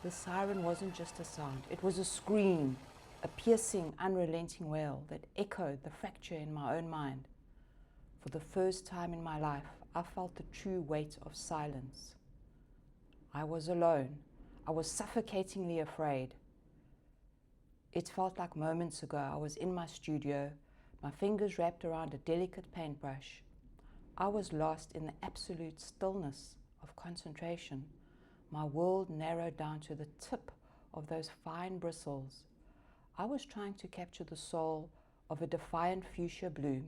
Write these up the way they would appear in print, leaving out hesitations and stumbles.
The siren wasn't just a sound, it was a scream, a piercing, unrelenting wail that echoed the fracture in my own mind. For the first time in my life, I felt the true weight of silence. I was alone. I was suffocatingly afraid. It felt like moments ago I was in my studio, my fingers wrapped around a delicate paintbrush. I was lost in the absolute stillness of concentration. My world narrowed down to the tip of those fine bristles. I was trying to capture the soul of a defiant fuchsia bloom,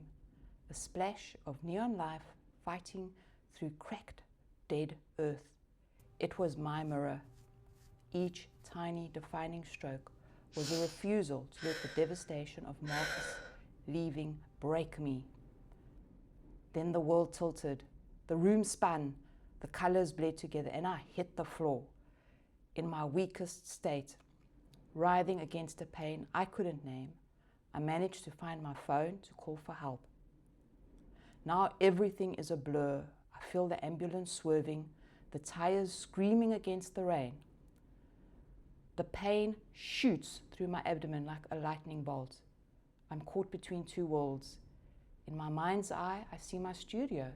a splash of neon life fighting through cracked, dead earth. It was my mirror. Each tiny defining stroke was a refusal to let the devastation of Marcus leaving break me. Then the world tilted, the room spun, the colors bled together, and I hit the floor in my weakest state, writhing against a pain I couldn't name. I managed to find my phone to call for help. Now everything is a blur. I feel the ambulance swerving, the tires screaming against the rain. The pain shoots through my abdomen like a lightning bolt. I'm caught between two worlds. In my mind's eye, I see my studio.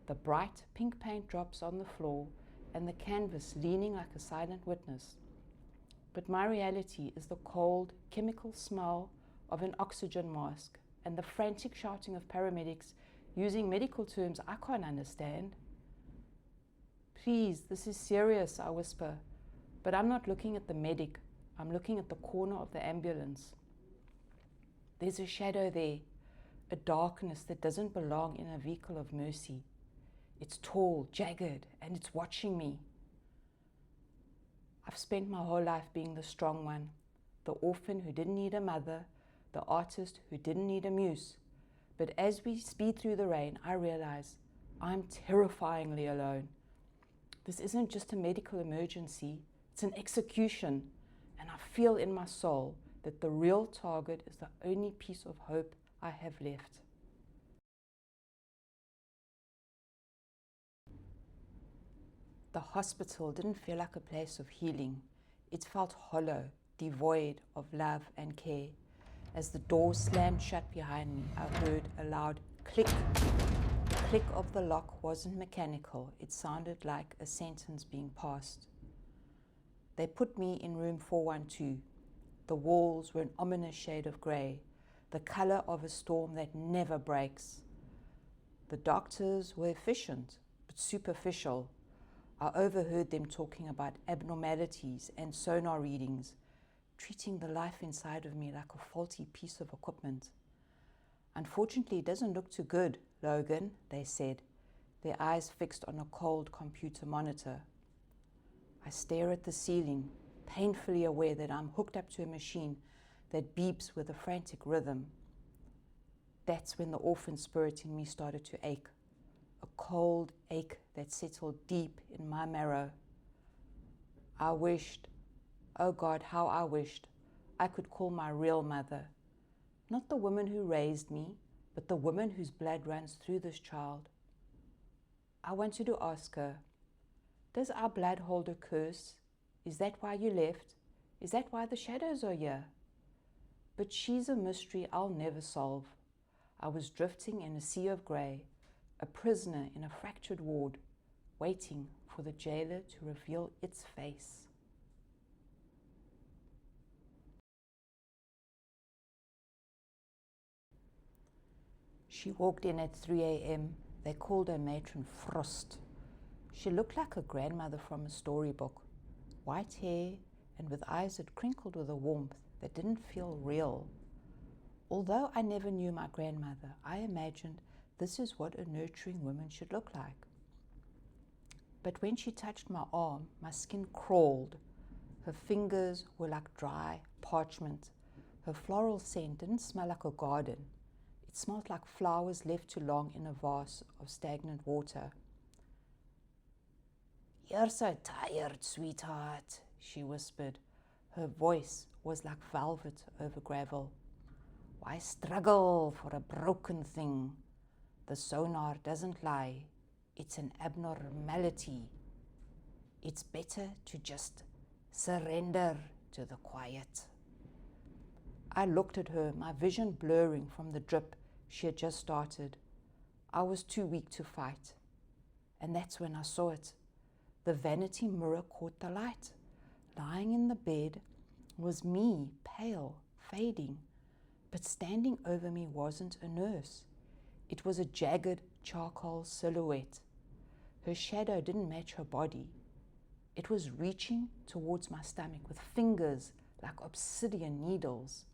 The bright pink paint drops on the floor and the canvas leaning like a silent witness. But my reality is the cold, chemical smell of an oxygen mask and the frantic shouting of paramedics using medical terms I can't understand. Please, this is serious, I whisper. But I'm not looking at the medic. I'm looking at the corner of the ambulance. There's a shadow there, a darkness that doesn't belong in a vehicle of mercy. It's tall, jagged, and it's watching me. I've spent my whole life being the strong one, the orphan who didn't need a mother, the artist who didn't need a muse. But as we speed through the rain, I realize I'm terrifyingly alone. This isn't just a medical emergency, it's an execution. And I feel in my soul that the real target is the only piece of hope I have left. The hospital didn't feel like a place of healing. It felt hollow, devoid of love and care. As the door slammed shut behind me, I heard a loud click. The click of the lock wasn't mechanical. It sounded like a sentence being passed. They put me in room 412. The walls were an ominous shade of grey, the color of a storm that never breaks. The doctors were efficient, but superficial. I overheard them talking about abnormalities and sonar readings, treating the life inside of me like a faulty piece of equipment. Unfortunately, it doesn't look too good, Logan, they said, their eyes fixed on a cold computer monitor. I stare at the ceiling, painfully aware that I'm hooked up to a machine that beeps with a frantic rhythm. That's when the orphan spirit in me started to ache, a cold ache that settled deep in my marrow. I wished, oh God, how I wished I could call my real mother, not the woman who raised me, but the woman whose blood runs through this child. I wanted to ask her, does our blood hold a curse? Is that why you left? Is that why the shadows are here? But she's a mystery I'll never solve. I was drifting in a sea of grey, a prisoner in a fractured ward, waiting for the jailer to reveal its face. She walked in at 3 a.m. They called her Matron Frost. She looked like a grandmother from a storybook, white hair and with eyes that crinkled with a warmth that didn't feel real. Although I never knew my grandmother, I imagined this is what a nurturing woman should look like. But when she touched my arm, my skin crawled. Her fingers were like dry parchment. Her floral scent didn't smell like a garden. It smelled like flowers left too long in a vase of stagnant water. "You're so tired, sweetheart," she whispered. Her voice was like velvet over gravel. "Why struggle for a broken thing? The sonar doesn't lie. It's an abnormality. It's better to just Surrender to the quiet. I looked at her, my vision blurring from the drip she had just started. I was too weak to fight. And that's when I saw it. The vanity mirror caught the light. Lying in the bed was me, pale, fading. But standing over me wasn't a nurse. It was a jagged charcoal silhouette. Her shadow didn't match her body. It was reaching towards my stomach with fingers like obsidian needles.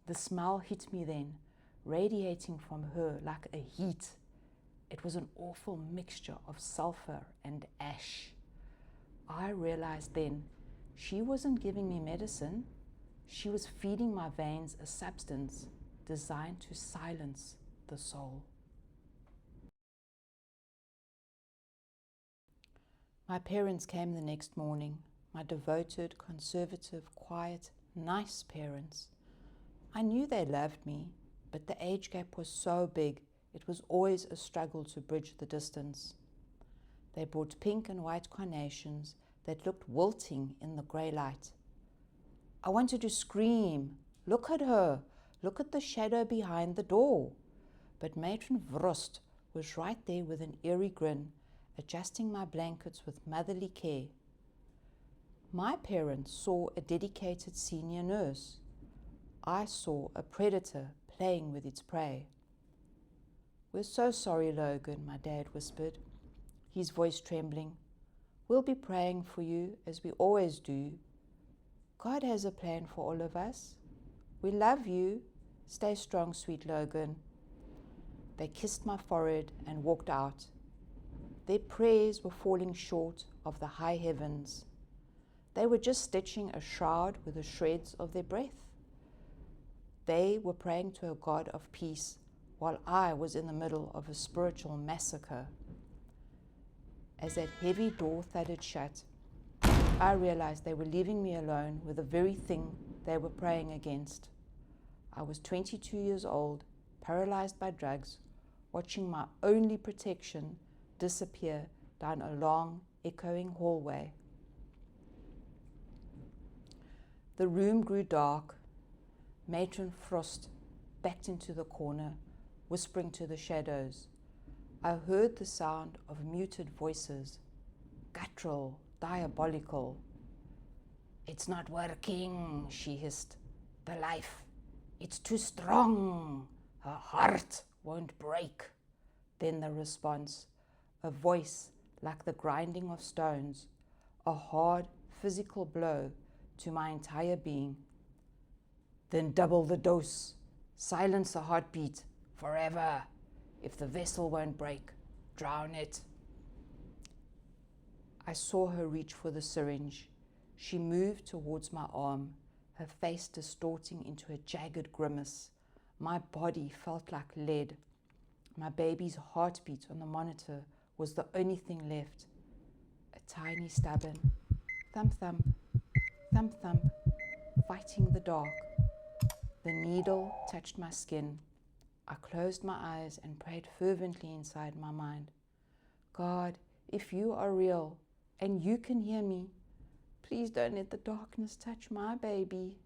The smell hit me then, radiating from her like a heat. It was an awful mixture of sulfur and ash. I realized then she wasn't giving me medicine. She was feeding my veins a substance designed to silence the soul. My parents came the next morning, my devoted, conservative, quiet, nice parents. I knew they loved me, but the age gap was so big, it was always a struggle to bridge the distance. They brought pink and white carnations that looked wilting in the grey light. I wanted to scream, "Look at her! Look at the shadow behind the door!" But Matron Vrost was right there with an eerie grin, adjusting my blankets with motherly care. My parents saw a dedicated senior nurse. I saw a predator playing with its prey. "We're so sorry, Logan," my dad whispered, his voice trembling. "We'll be praying for you, as we always do. God has a plan for all of us. We love you. Stay strong, sweet Logan." They kissed my forehead and walked out. Their prayers were falling short of the high heavens. They were just stitching a shroud with the shreds of their breath. They were praying to a God of peace, while I was in the middle of a spiritual massacre. As that heavy door thudded shut, I realized they were leaving me alone with the very thing they were praying against. I was 22 years old, paralyzed by drugs, watching my only protection disappear down a long, echoing hallway. The room grew dark. Matron Frost backed into the corner, whispering to the shadows. I heard the sound of muted voices, guttural, diabolical. "It's not working," she hissed. "The life, it's too strong. Her heart won't break." Then the response, a voice like the grinding of stones, a hard physical blow to my entire being. "Then double the dose. Silence the heartbeat forever. If the vessel won't break, drown it." I saw her reach for the syringe. She moved towards my arm, her face distorting into a jagged grimace. My body felt like lead. My baby's heartbeat on the monitor was the only thing left. A tiny stubborn thump thump, thump thump, fighting the dark. The needle touched my skin. I closed my eyes and prayed fervently inside my mind. "God, if you are real and you can hear me, please don't let the darkness touch my baby."